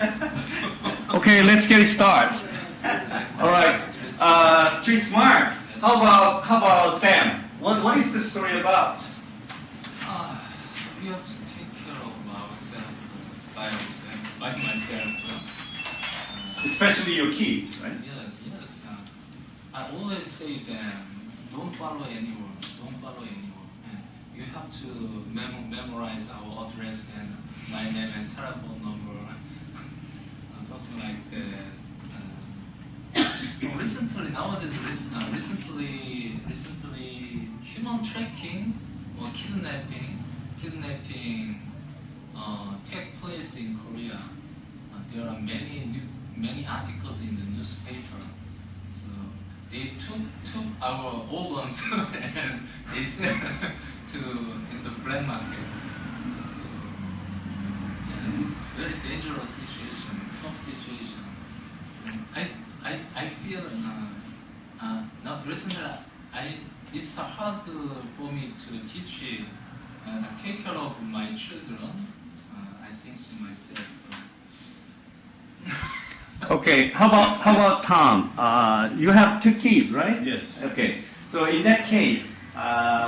Okay, let's get it started. All right, Street Smart. How about Sam? What is the story about? We have to take care of ourselves by myself. Especially your kids, right? Yes. I always say them, don't follow anyone. You have to memorize our address and my name and telephone number, something like that. Recently, human tracking or kidnapping take place in Korea. There are many articles in the newspaper. So they took our organs and they sell in the black market. So it's very dangerous situation, tough situation. I feel not recently. It's hard for me to teach take care of my children. I think to myself. Okay, how about Tom? You have two kids, right? Yes. Okay, so in that case,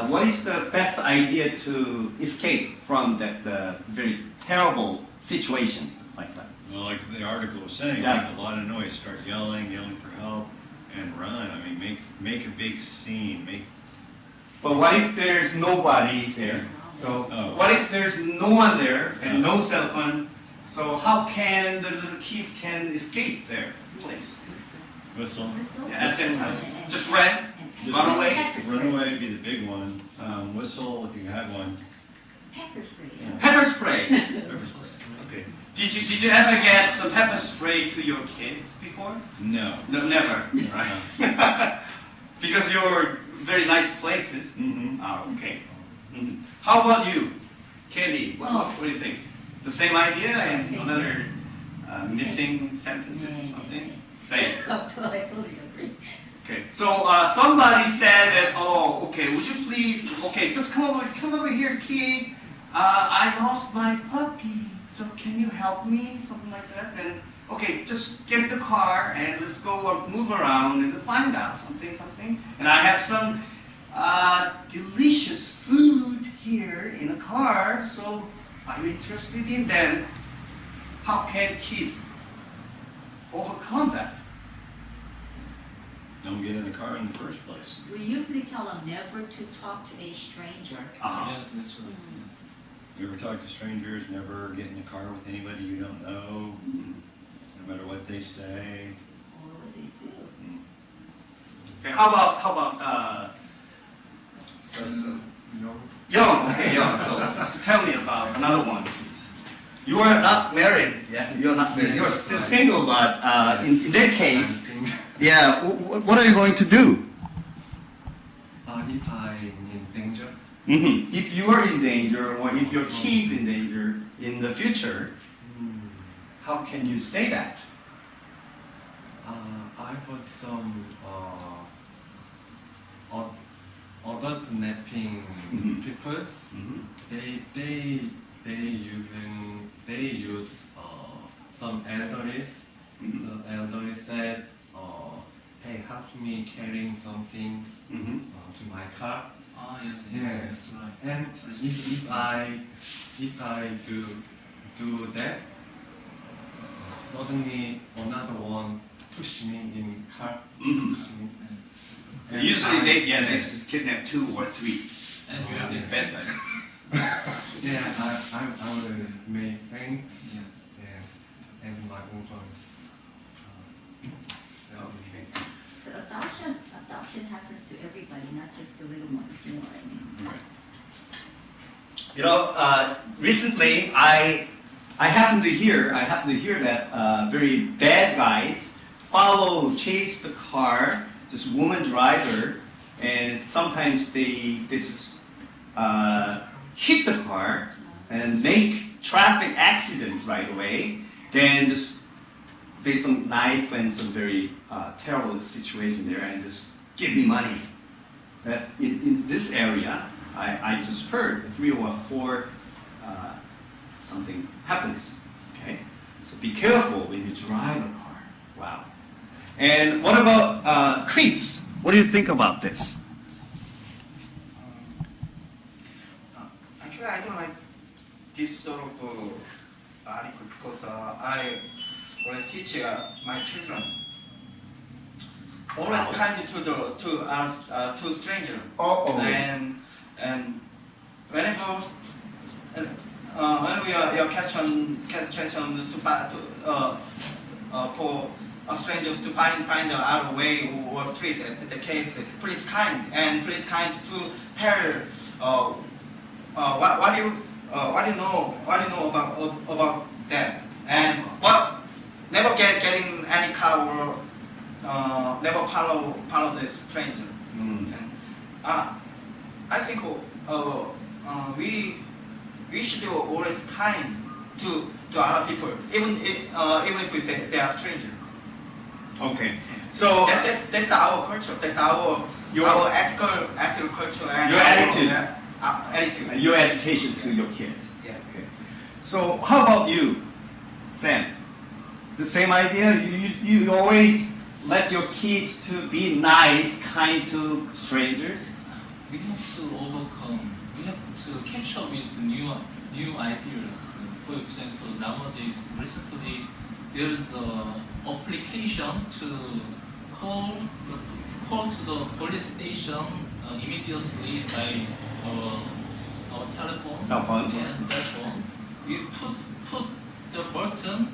what is the best idea to escape from that very terrible situation like that? Well, like the article was saying, Yeah. make a lot of noise, start yelling for help, and run. I mean, make a big scene. But what if there's nobody there? So Oh. what if there's no one there and no cell phone? So how can the little kids can escape their place? Whistle. Yeah, just run away. Run away would be the big one. Whistle if you had one. Pepper spray. Yeah. Pepper spray. Okay. Did you ever get some pepper spray to your kids before? No. No, never. Right. Because you're very nice places. Mm-hmm. Oh, okay. Mhm. How about you, Candy? What do you think? The same idea and Same. another missing sentences or something? Same. I totally agree. Okay. So somebody said that. Oh, okay. Would you please? Okay, just come over here, kid. I lost my puppy. So can you help me? Something like that. And okay, just get in the car and let's go move around and find out something. And I have some delicious food here in the car. So are you interested in that? How can kids overcome that? Don't get in the car in the first place. We usually tell them never to talk to a stranger. Yes, that's right. You ever talk to strangers? Never get in the car with anybody you don't know, no matter what they say. Or what they do. Okay. How about Young? Okay, Young. So tell me about another one, please. You are not married. Yeah, you're not married. You're still single, but in that case, yeah. What are you going to do? If I'm in danger, Mm-hmm. If you are in danger, or if your kid's in danger in the future, how can you say that? I put some adult napping Mhm. peoples. Mm-hmm. They use some elderlies. Mm-hmm. The elderly said, hey, help me carrying something Mm-hmm. to my car. Yes, Yes. that's right. And if I do that, suddenly another one push me in car. Mhm. Push me. Usually they just kidnap 2 or 3. And you have They the fed fence. them. Yeah, I will make thanks. Yes. Yes, and my influence. Okay. So adoption happens to everybody, not just the little ones. You know what I mean? You know, recently I happened to hear that very bad guys chase the car, this woman driver, and sometimes they just hit the car and make traffic accident right away. Then just there's some knife and some very terrible situation there, and just give me money. In this area, I just heard 3 or 4 something happens. Okay, So be careful when you drive a car. Wow. And what about Chris? What do you think about this? Actually, I don't like this sort of article because I always teach my children always kind to stranger. Oh. And whenever when we are catch on for strangers to find out way or street at the case, please kind to tell what do you know about that, and what never getting any car or never follow the stranger. Mm. And I think we should always kind to other people, even if they are stranger. Okay. So That's our culture. That's our ethical culture and Your attitude. attitude. your education to your kids. Yeah. Okay. So how about you, Sam? The same idea? You always let your kids to be nice, kind to strangers? We have to overcome. We have to catch up with new ideas. For example, nowadays, recently, there's a application to call to the police station immediately by our telephone. Cell phone. Yeah, cell phone. We put the button,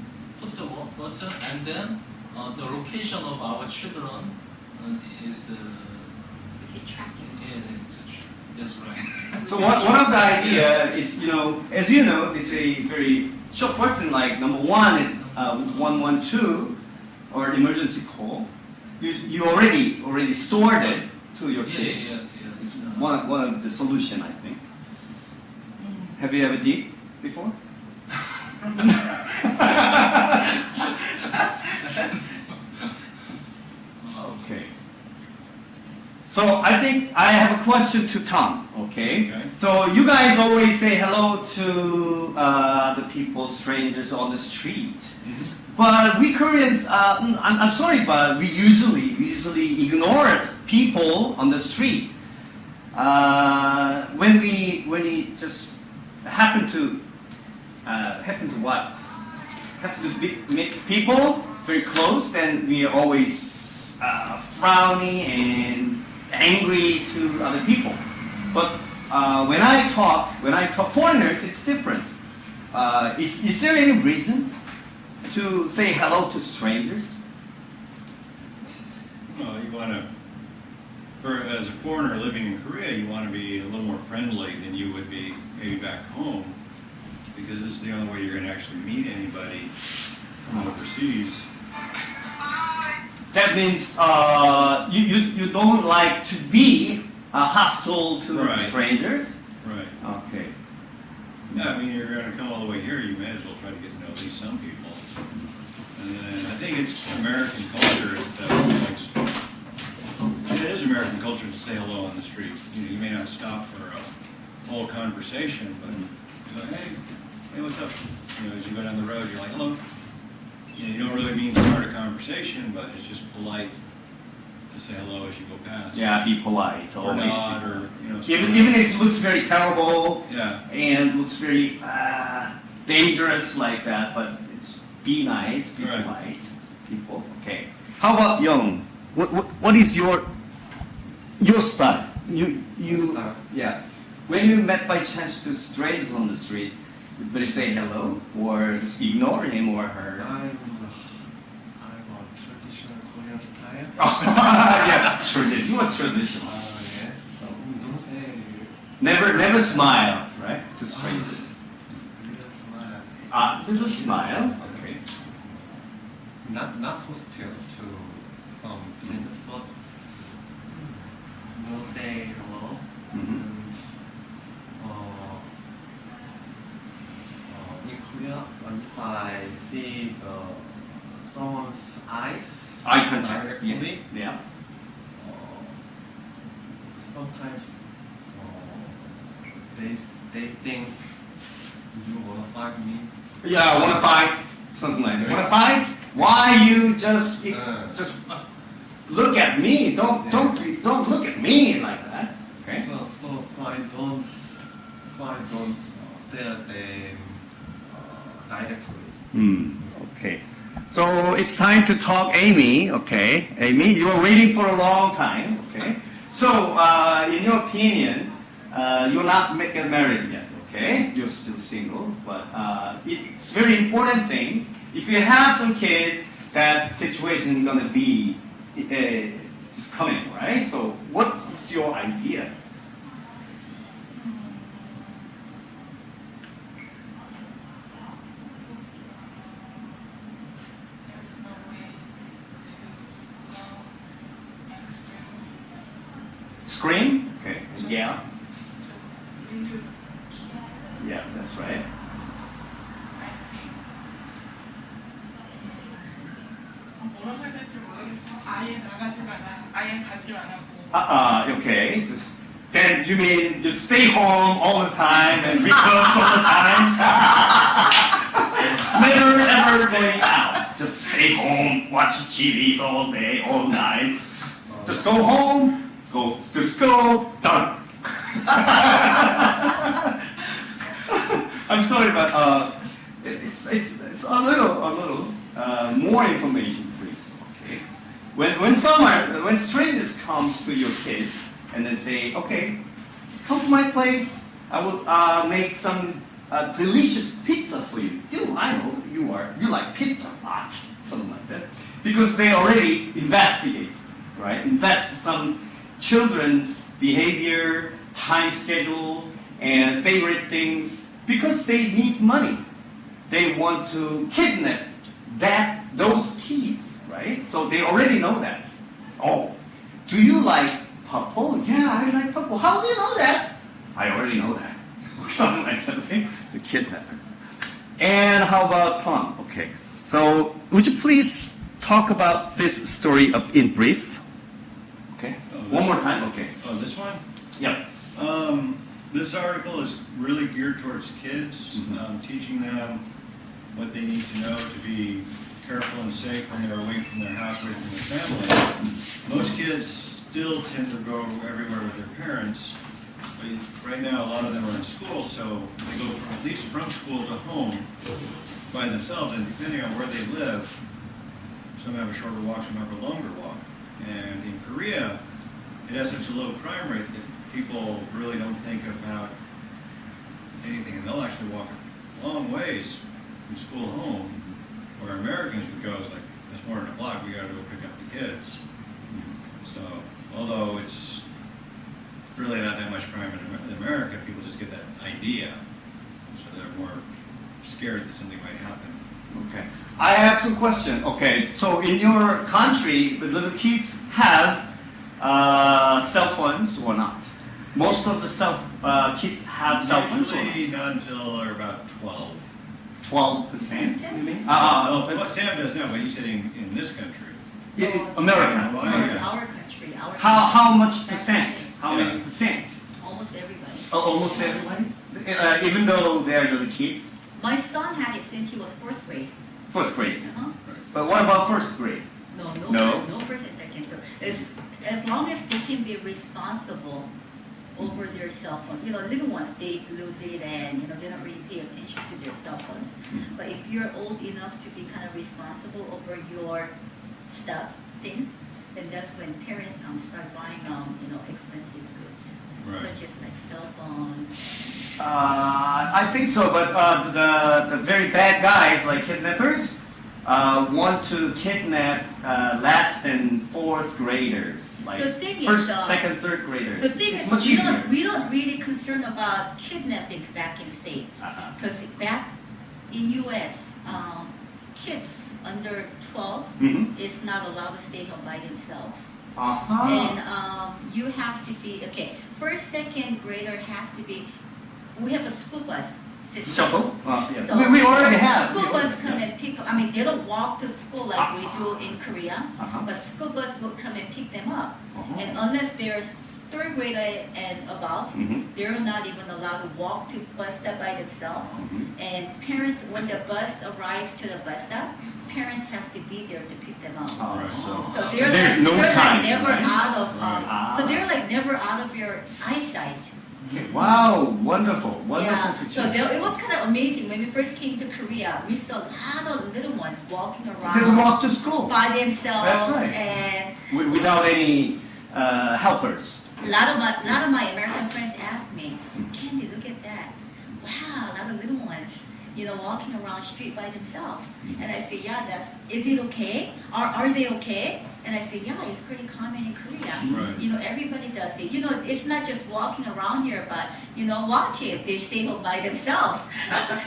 and then the location of our children is. We track it. That's right. So one of the idea is, as you know, it's a very short button. Like number 1 is 112 or emergency call. You already stored it to your kids. Yes. It's one of the solution, I think. Have you ever did before? Okay. So I think I have a question to Tom. Okay. Okay. So you guys always say hello to the people, strangers on the street. But we Koreans, I'm sorry, but we usually ignore people on the street. When we just happen to meet people very close, then we are always frowny and angry to other people. But when I talk foreigners, it's different. Is there any reason to say hello to strangers? Well, you want to, as a foreigner living in Korea, you want to be a little more friendly than you would be maybe back home, because this is the only way you're going to actually meet anybody from overseas. That means you don't like to be hostile to Right. strangers? Right. Okay. Yeah, I mean, you're going to come all the way here, you may as well try to get to know at least some people. And then I think it's American culture it is American culture to say hello on the street. You may not stop for a whole conversation, but you go, hey, what's up? As you go down the road, you're like, hello. You don't really mean to start a conversation, but it's just polite to say hello as you go past. Yeah, be polite. Or Always. nod, or Even if it looks very terrible Yeah. and looks very dangerous like that, but it's be nice, be Right. polite, people. Okay. How about Young? What is your style? You Style? yeah. When you met by chance to strangers on the street, you better say hello or just ignore him or her. I'm a traditional Korean style. Yeah, traditional. Traditional. Yes. Don't say Never smile, right, to strangers. little smile. Little smile. Okay. Not hostile to some strangers, but no say hello. Mhm. And, in Korea, if I see someone's eyes Eye contact. directly, Yeah. sometimes they think you wanna fight me. Yeah, I want to fight. Something like that. Wanna fight? Why you just look at me? Don't look at me like that. Okay. So I don't stare at them directly. Okay. So it's time to talk, Amy. Okay, Amy, you were waiting for a long time. Okay. So in your opinion, you're not get married yet. Okay, you're still single, but it's very important thing. If you have some kids, that situation is gonna be just coming, right? So what is your idea? There's no way to go and Scream? Okay. Yeah. just little kids. Yeah, that's right. I think 뭐라고 해야 될지 모르겠어. 아예 나가지가 않아. 아예 가지 안 하고. Okay. Just then you mean you stay home all the time and rehearse all the time? Never ever going out. Just stay home, watch TVs all day, all night. Just go home, go to school, done. I'm sorry, but it's a little more information, please. Okay. When strangers comes to your kids and then say, okay, come to my place, I will make some delicious pizza for you. I know you like pizza a lot, something like that, because they already investigate, right? Invest some children's behavior, time schedule, and favorite things because they need money. They want to kidnap those kids, right? So they already know that. Oh, do you like purple? Yeah, I like purple. How do you know that? I already know that. Something like that, okay? The kidnapper. And how about Tom? Okay. So would you please talk about this story in brief? Okay. One more time? Okay. Oh, this one? Yep. This article is really geared towards kids, teaching them what they need to know to be careful and safe when they're away from their house, away from their family. Most kids still tend to go everywhere with their parents, but right now a lot of them are in school, so they go at least from school to home by themselves, and depending on where they live, some have a shorter walk, some have a longer walk. And in Korea, it has such a low crime rate that people really don't think about anything, and they'll actually walk a long ways from school home, where Americans would go, it's like, that's more than a block, we gotta go pick up the kids. So, although it's really not that much crime in America, people just get that idea, so they're more scared that something might happen. Okay. I have some question. Okay. So in your country, the little kids have cell phones or not? Most of the kids have cell phones. Usually not until they're about 12. 12%. You mean? What Sam does now, but you said in this country. America. Oh, yeah. Our country, our How much percent? How Yeah. many percent? almost everybody. Oh, almost everybody. Even though they're little kids. My son had it since he was 4th grade. 4th grade. Uh-huh. But what about 1st grade? No first and second, third. As long as they can be responsible over their cell phone. You know, little ones, they lose it and, you know, they don't really pay attention to their cell phones. But if you're old enough to be kind of responsible over your stuff, things, then that's when parents start buying, you know, expensive goods. Right. Such as like cell phones. I think so, but the very bad guys like kidnappers want to kidnap less than 4th graders, like The thing is, 1st, 2nd, 3rd graders. The thing it's is, much easier. we don't really concern about kidnappings back in state. Uh-huh. Because back in U.S., kids under 12 Mhm. is not allowed to stay home by themselves. Uh-huh. And you have to be, okay, 1st, 2nd grader has to be, we have a school bus. system. Shuttle? Yeah. So We already have. School We bus already come have. and pick up. I mean, they don't walk to school like we do in Korea, Uh-huh. but school bus will come and pick them up. Uh-huh. And unless they're third grade and above, Mhm. they're not even allowed to walk to bus stop by themselves. Mhm. And parents, when the bus arrives to the bus stop, parents has to be there to pick them up. Oh, Right, so- So they're There's like, no they're time, like never right? out of Right. so they're like never out of your eyesight. Okay. Wow, wonderful, wonderful Yeah. So situation. it was kind of amazing when we first came to Korea. We saw a lot of little ones walking around Just walk to school by themselves, That's right. and without any helpers. a lot of my American friends asked me, "Candy, look at that! Wow, a lot of little ones, walking around street by themselves." And I say, "Yeah, is it okay? Are they okay?" And I say, "Yeah, it's pretty common in Korea. Right. Everybody does it. It's not just walking around here, but watch it. They stay home by themselves.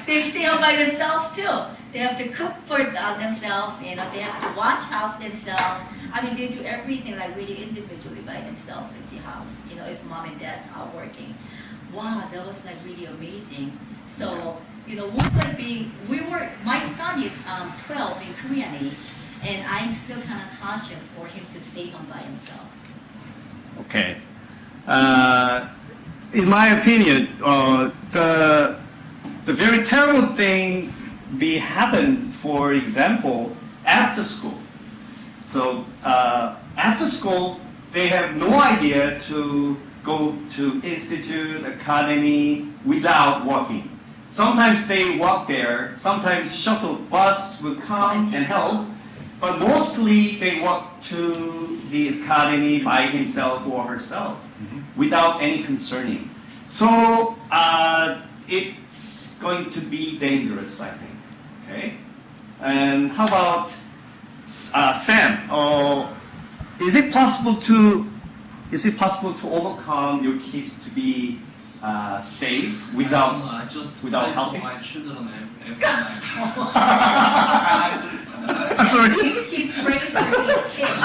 They stay home by themselves too. They have to cook for themselves. They have to watch house themselves. I mean, they do everything like really individually by themselves in the house. If mom and dad's out working. Wow, that was like really amazing. So, my son is 12 in Korean age, and I'm still kind of cautious for him to stay home by himself. Okay. In my opinion, the very terrible thing happen, for example, after school. So after school, they have no idea to go to institute, academy without walking. Sometimes they walk there. Sometimes shuttle bus will come and help. But mostly they walk to the academy by himself or herself without any concerning. So it's going to be dangerous, I think. Okay. And how about Sam? Is it possible to overcome your kids to be safe without I just without pray helping? for my children every night. I'm sorry. He prayed for his kids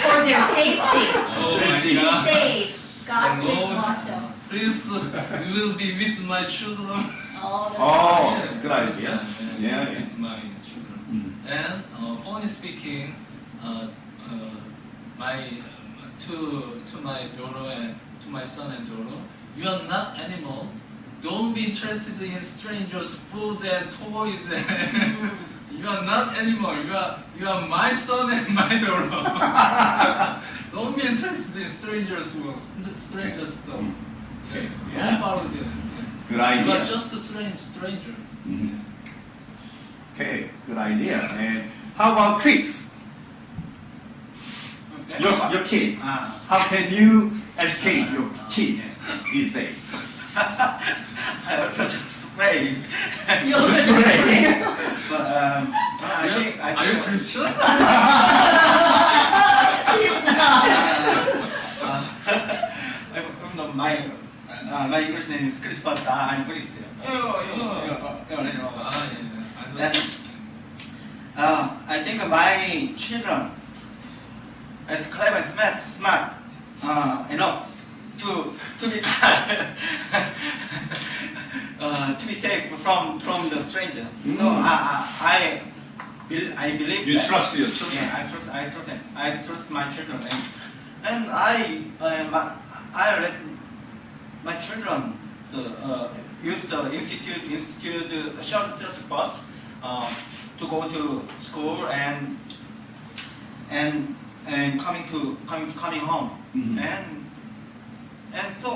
for their safety. Oh my Be God. safe. God, please Lord, watch them. please, you will be with my children. Oh, that's Oh, Yeah, good all the idea. time, Yeah, yeah. with my children. Mhm. And funny speaking, to my daughter and to my son and daughter, you are not animal. Don't be interested in strangers' food and toys. You are not animal. You are my son and my daughter. Don't be interested in strangers' food, strangers' stuff. Okay. Don't Yeah. follow them. Good You idea. are just a stranger. Mhm. Okay, good idea. And how about Chris? Your kids. How can you educate your kids these days? I also just pray. You also pray. But I think Are you Christian? He's not. Even though my English name is Chris, but I'm Christian. I think my children is clever and smart enough to be to be safe from the stranger. So I believe You that. trust your children. Yeah, I trust my children, and I let my children use the institute short bus to go to school and coming home. Mhm. And so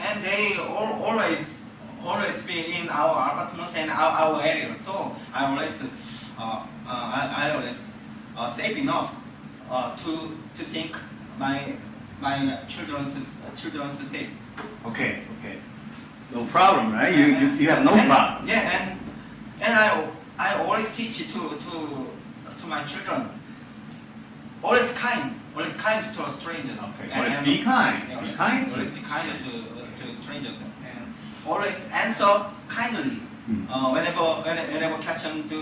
and they always be in our apartment and our area. So I always safe enough to think my children's safe. Okay, okay. No problem, right? You have no And- problem. Yeah, and I always teach it to my children. Always kind to strangers. Okay, And- always be kind. Yeah, Be kind to Always be kind to strangers, and always answer kindly. Mm. Whenever catch them to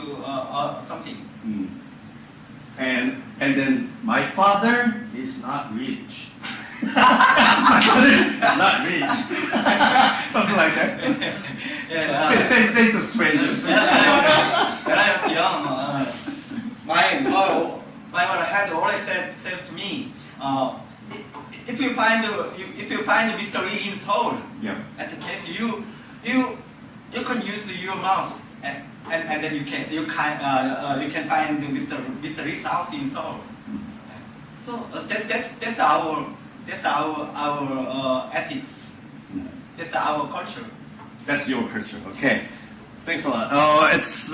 something. Mm. And then my father is not rich. My father is not rich. Something like that. Yeah, Say to strangers. when I was young, my mother had always said to me, if you find Mr. Lee in Seoul, Yeah. at the case you can use your mouth and then you can find Mr. Lee's house in Seoul. So that's our ethics. That's our culture. That's your culture. Okay. Thanks a lot. Oh, it's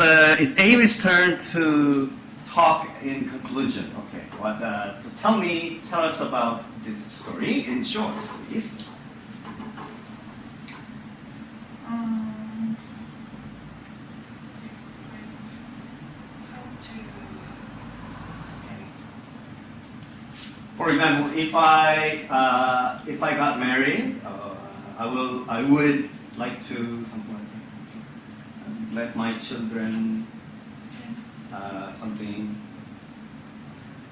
Amy's turn to talk in conclusion. Okay. Tell us about this story in short, please. For example, if I got married, I would like to something like that. Let my children something.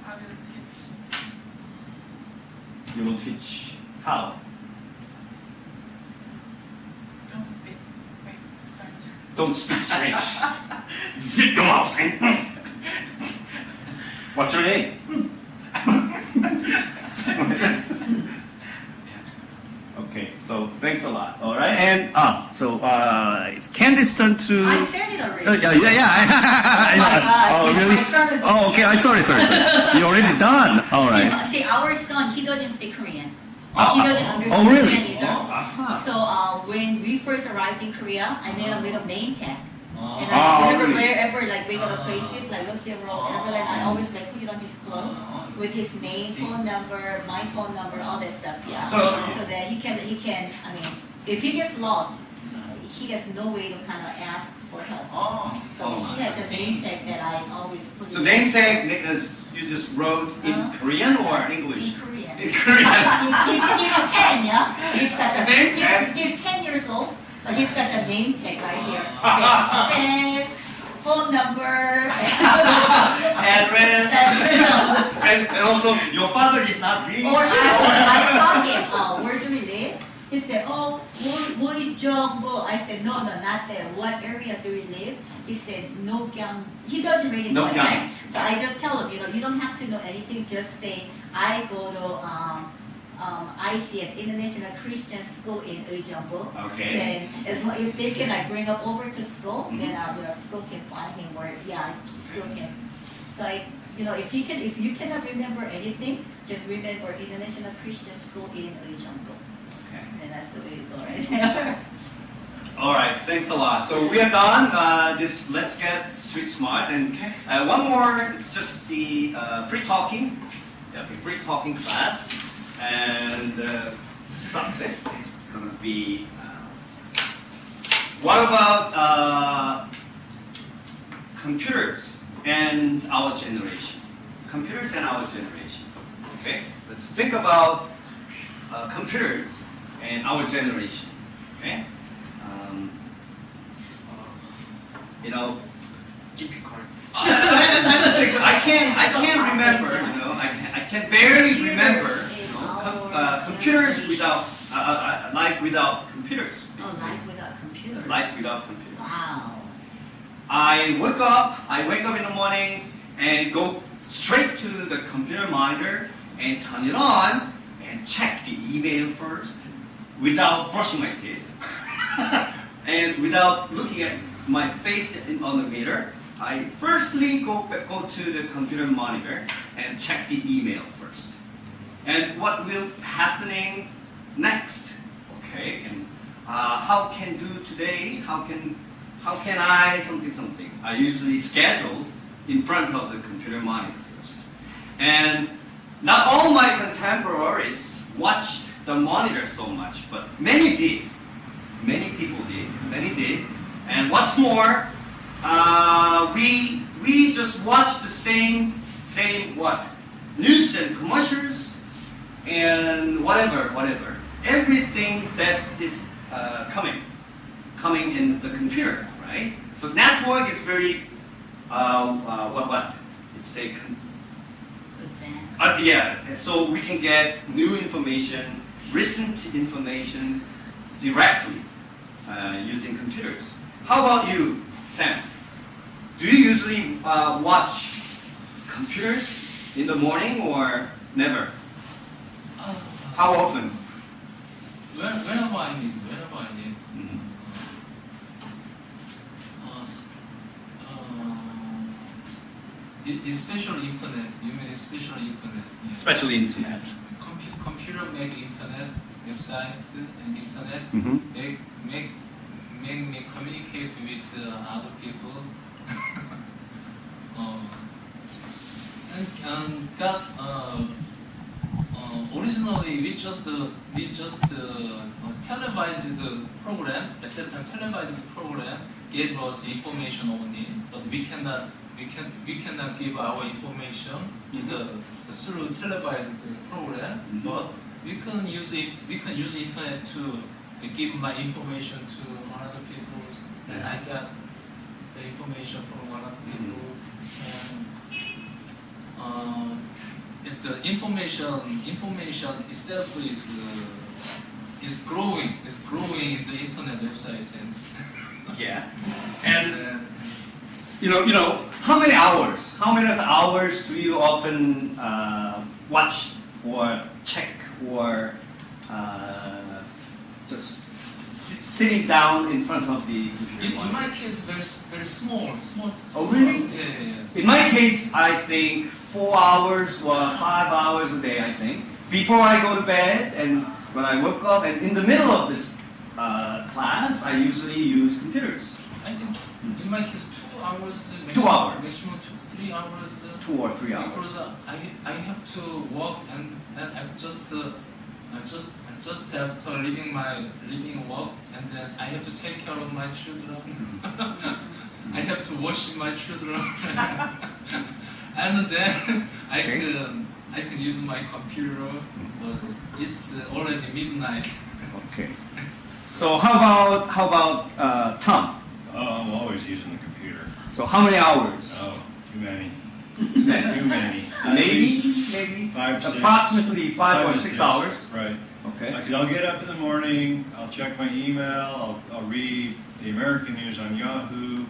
I will teach. You will teach how. Don't speak with stranger. Don't speak strange. Zip your mouth. What's your name? Okay, so thanks a lot. All right, and it's Candice's turn to. I said it already. Oh, yeah. Oh my God, Oh, it's really? my turn to do Oh, okay. I'm sorry. You're already done. All right. See, our son, he doesn't speak Korean. Oh, He doesn't understand oh, really? Korean either. aha. So when we first arrived in Korea, I made a little name tag. And Oh, I remember really? wherever, like regular places, like Lotte Road, Everland, I always like put it on his clothes with his name, phone number, my phone number, all that stuff. Yeah. So- So that he can. I mean, if he gets lost, he has no way to kind of ask for help. So he had the name tag that I always put. So in name tag is you just wrote in Korean or English? In Korean. In Korean. He's 10, yeah? He's got the, Name tag? he's 10 years old, but he's got the name tag right here. Say, phone number, Address. And also, your father is not rich. Or I taught him, where do we live? He said, Woijongbo. I said, no, not there. What area do we live? He said, Nogyang. He doesn't really know it, Nogyang. right? So I just tell him, you don't have to know anything. Just say, I go to ICF, International Christian School in Ujeongbu. Okay. Then, if they can like bring up over to school, Mhm. then school can find him where, school can. So if you cannot remember anything, just remember International Christian School in Ujeongbu. Okay. And that's the way to go right there. All right, thanks a lot. So we are done. This Let's Get Street Smart, and one more. It's just the free talking, the free talking class, and subject is gonna be. What about computers and our generation? Computers and our generation. Okay, let's think about computers and our generation. Okay. Keep your card. I can't remember. I can barely remember. Computers without life without computers. Oh, life without computers. Life without computers. Wow. I wake up in the morning and go straight to the computer monitor and turn it on and check the email first without brushing my teeth and without looking at my face on the mirror. I firstly go to the computer monitor and check the email first. And what will happening next? Okay, and how can do today? How can I something? I usually schedule in front of the computer monitor first. And not all my contemporaries watched the monitor so much, but many did. Many people did. Many did. And what's more, we just watch the same what news and commercials and whatever. Everything that is coming in the computer, right? So network is very what it's a advanced. Yeah, so we can get new information, recent information directly using computers. How about you, Sam? Do you usually watch computers in the morning or never? How often? Whenever I need. Mhm. Especially internet. You mean especially internet? Yeah. Especially internet. Computer make internet websites and internet Mhm. make me communicate with other people. And that originally we just televised the program at that time. Televised program gave us information only, but we cannot give our information through televised program. Mhm. But we can use internet to give my information to other people, and I got the information from other people. And the information itself is growing in the internet website. And Yeah. And how many hours do you often watch or check or just sitting down in front of the computer? in my case, very small. Oh, really? Yeah. In my case, I think 4 hours or 5 hours a day, I think. Before I go to bed and when I woke up and in the middle of this class, I usually use computers. I think in my case 2 hours. 2 hours. Maximum 2 to 3 hours. 2 or 3 hours. Because I have to work and I'm just after leaving work, and then I have to take care of my children. I have to wash my children, and then I can use my computer. But it's already midnight. Okay. So how about Tom? I'm always using the computer. So how many hours? Oh, too many. Too many. Too many. At Maybe least 5, 6. approximately 5 or to 6 hours. Right. Okay. Because I'll get up in the morning, I'll check my email, I'll read the American news on Yahoo,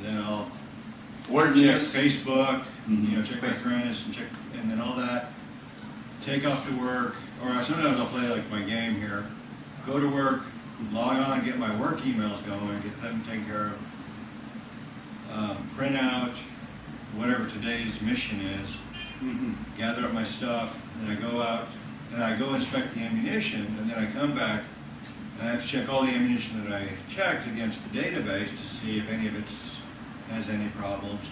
then I'll Word check news. Facebook, Mhm. check my friends, and then all that. Take off to work, or sometimes I'll play like my game here. Go to work, log on, get my work emails going, get them taken care of. Print out whatever today's mission is. Mhm. Gather up my stuff, then I go out and I go inspect the ammunition, and then I come back and I have to check all the ammunition that I checked against the database to see if any of it has any problems.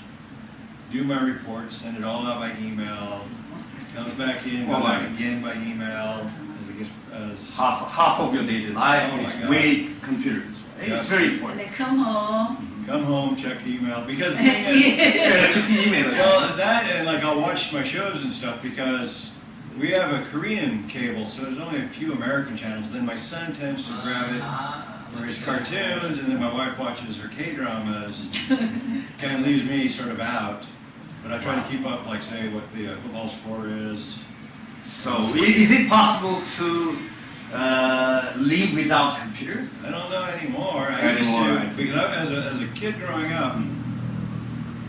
Do my report, send it all out by email, comes back in, Oh goes my. out again by email. As it gets, Half of your daily life Oh my is God. with computers. Right? Yeah. It's very And important. then come home. come home, check the email, because the thing is, Yeah, check the email. well, that and like I'll watch my shows and stuff because we have a Korean cable, so there's only a few American channels. Then my son tends to grab it for his cartoons, and then my wife watches her K-dramas. Kind of leaves me sort of out. But I try to keep up, like say, what the football score is. So is it possible to live without computers? I don't know anymore. I used Anymore, to, right. because as a kid growing up,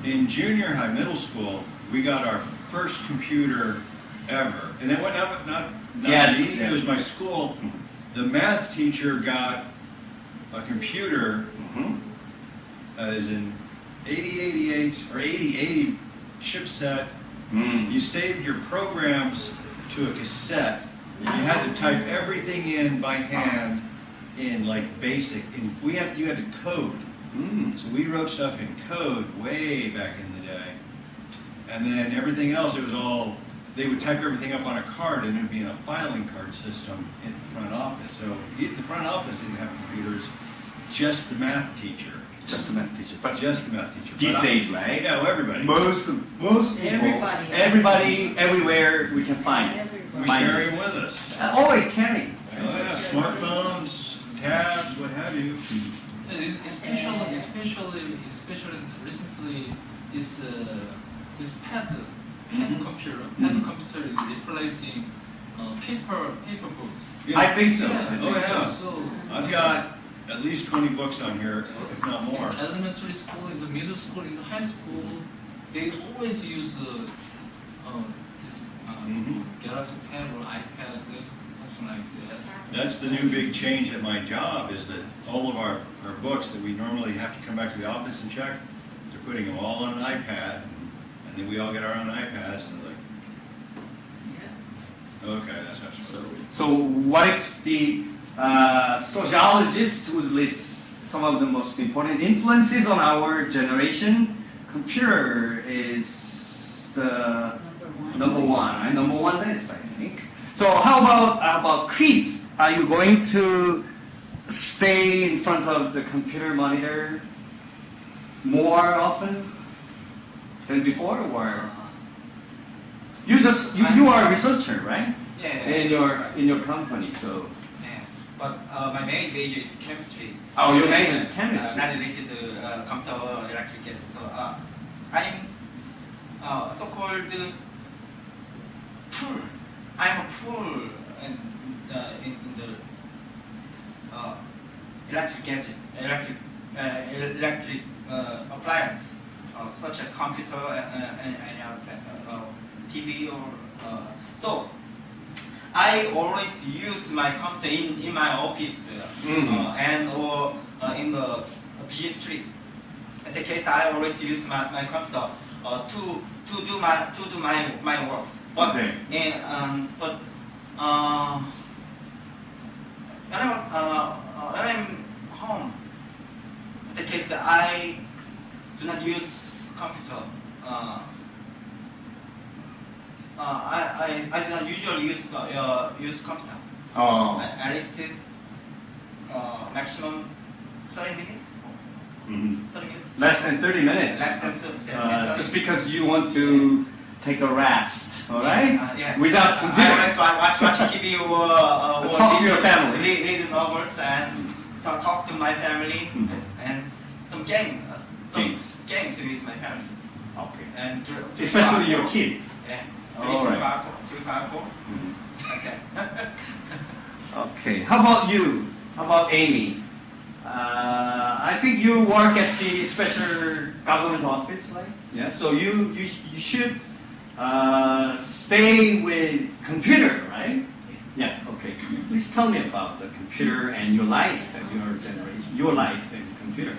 in junior high, middle school, we got our first computer ever. And it went up, not Yes, me, yes. it was my school. The math teacher got a computer, Mhm. as in 8088 or 8080 chipset. Mm. You saved your programs to a cassette. You had to type everything in by hand in like basic. You had to code. Mm. So we wrote stuff in code way back in the day. And then everything else, it was all, they would type everything up on a card and it would be in a filing card system in the front office. So the front office didn't have computers, just the math teacher. Just a math teacher. But Just the math teacher. these But days, right? Yeah, well, everybody. Most people, Everybody. everywhere we can find it. We Find carry it. them with us. Always carry. Oh yeah, smartphones, tabs, what have you. Especially recently, this this pad Mhm. computer. Mhm. Pad computer is replacing paper books. Yeah. I think so. Yeah, I Oh, think so. yeah. So I've got at least 20 books on here, if not more. In the elementary school, in the middle school, in the high school, they always use this Mhm. Galaxy Tab or iPad, something like that. That's the new big change at my job, is that all of our books that we normally have to come back to the office and check, they're putting them all on an iPad, and then we all get our own iPads, and like, okay, that's not so. So what if the sociologists would list some of the most important influences on our generation? Computer is the number one, right? Number one list, I think. So how about quiz? Are you going to stay in front of the computer monitor more often than before, or you are a researcher, right? Yeah. In your company, so. Yeah. But my main major is chemistry. Oh, your major is chemistry. Not related to computer or electrical. So I'm so-called poor. I'm a poor in the electric gadget, electric appliance, such as computer and TV or so. I always use my computer in my office and or in the busy street. In the case, I always use my computer to do my works. But Okay. when I'm home, in the case I do not use computer. I do not usually use computer. Oh. At least maximum 30 minutes. Mhm. 30 minutes. Less than 30 minutes. Less than 30 Just because you want to take a rest, all right? Yeah. Without I computer. always watch TV or Talk to your family. read novels and talk to my family Mhm. and some games with my family Okay. and Especially your kids. Yeah. All right. Powerful. Mhm. Okay. Okay. How about you? How about Amy? I think you work at the special government office, right? Yeah. So you should stay with computer, right? Yeah. Okay. Please tell me about the computer and your life and your generation, your life and computer.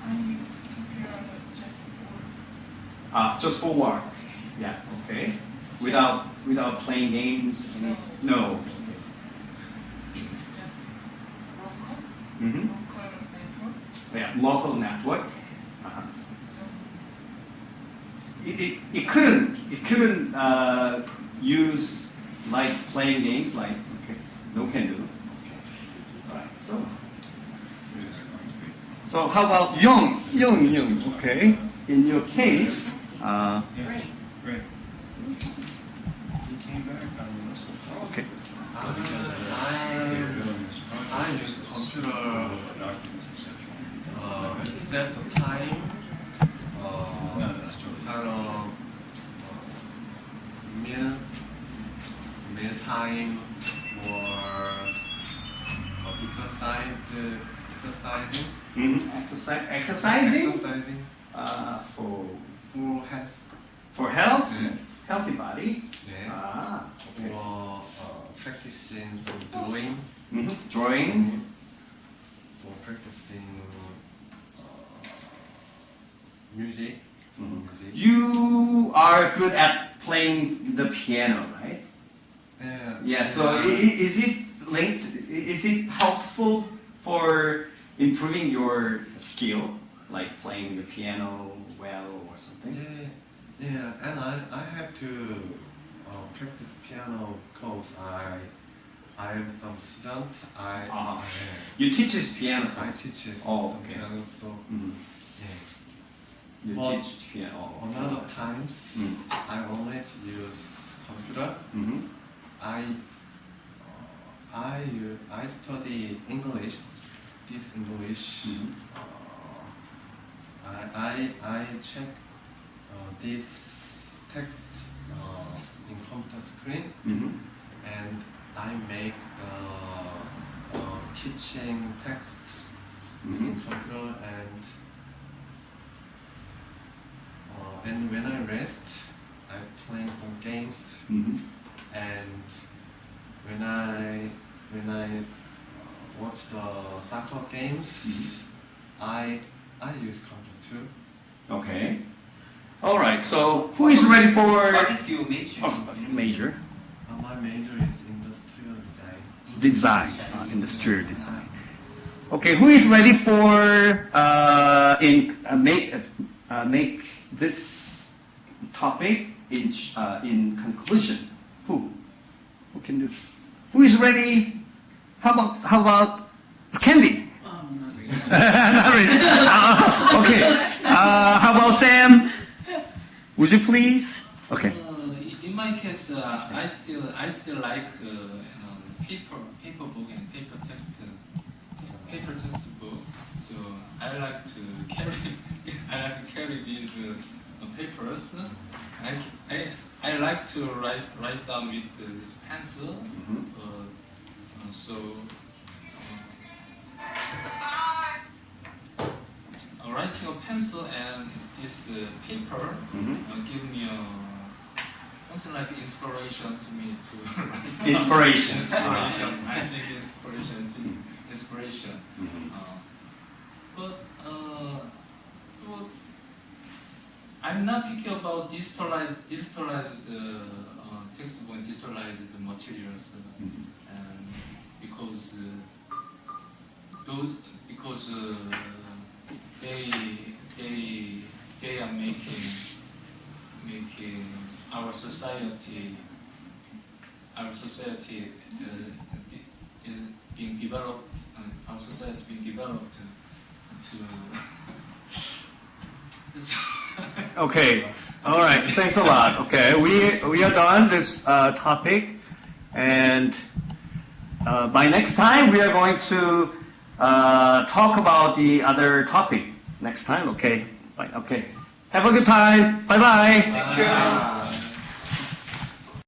I use computer just for Just for work. Yeah. Okay. Without playing games. No. just local Mm-hmm. network. Yeah. Local network. Uh-huh. It couldn't use like playing games like okay, no can do. Okay. All right. So how about Young? Okay. In your case, Great. Great. He came back on the list. okay. I use computer Documents and such. except the time, No, that's totally. kind of meal time or exercising. Mm-hmm. Exercising Exercising for for health. health, Yeah. healthy body. Yeah. Ah, okay. Or practicing some drawing. Mm-hmm. Drawing. For practicing music. Some Mhm. music. You are good at playing the piano, right? Yeah. Yeah. So is it linked? Is it helpful for improving your skill, like playing the piano well or something? Yeah, and I have to practice piano because I have some students. You teach this piano. I teach Oh, some okay. piano, so Mhm. yeah. You But teach piano. Another times Mm. I always use computer. Mm-hmm. I study English. This English Mhm. I check this text in computer screen, Mhm. and I make the teaching text using computer, and when I rest, I play some games, Mhm. and when I watch the soccer games, I use computer too. Okay. All right. So who is ready for What is your major? major? My major is industrial design. Design, industrial design. Okay, who is ready for make this topic in conclusion? Who can do? Who is ready? How about Candy? Not really. Okay. How about Sam? Would you please? Okay. In my case, I still like paper book and paper textbook. So I like to carry these papers. I like to write down with this pencil. Writing a pencil and this paper give me something like inspiration to me to write. Inspiration. Inspiration. I think inspiration is inspiration. But I'm not picky about digitalized textbook and digitalized materials, and because they are making our society is being developed, our society being developed to. Okay. All right. Thanks a lot. Okay, we are done this topic, and by next time we are going to talk about the other topic next time. Okay. Bye. Okay. Have a good time. Bye bye. Thank you.